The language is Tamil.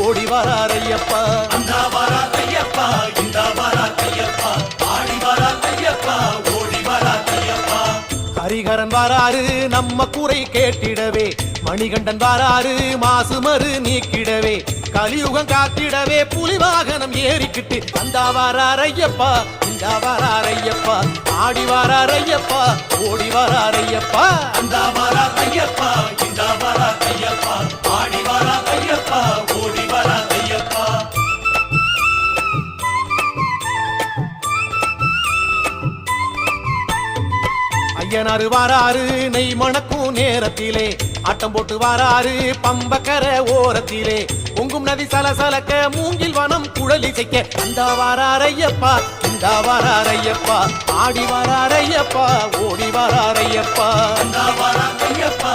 ஓடி வரார் ஐயப்பா. அந்த வரார் ஐயப்பா, இந்த வரார் ஐயப்பா, ஆடி வரார் ஐயப்பா, ஓடி வரார் ஐயப்பா. ஹரிகரன் வராரு நம்ம குறை கேட்டிடவே, மணிகண்டன் வராரு மாசுமறு நீக்கிடவே, கலியுகம் காத்திடவே புலி வாகனம் ஏறிக்கிட்டு அந்த வரார் ஐயப்பா, இந்த வரார் ஐயப்பா, ஆடி வரார் ஐயப்பா, ஓடி வரார் ஐயப்பா. அந்த வரார் ஐயப்பா, இந்த வரார் ஐயப்பா, ஆடி வரார் ஐயப்பா, ஓடி வரார் ஐயப்பா. ஐயனாரு வாராரு நெய் மணக்கும் நேரத்திலே, ஆட்டம் போட்டு வாராரு பம்பக்கர ஓரத்திலே, பொங்கும் நதி சலசலக்க மூங்கில் வனம் குழலிசைக்க அந்த வாரார் ஐயப்பா, இந்த வாரார் ஐயப்பா, ஆடி வரார் ஐயப்பா, ஓடி வரார் ஐயப்பா. அந்த வரார் ஐயப்பா,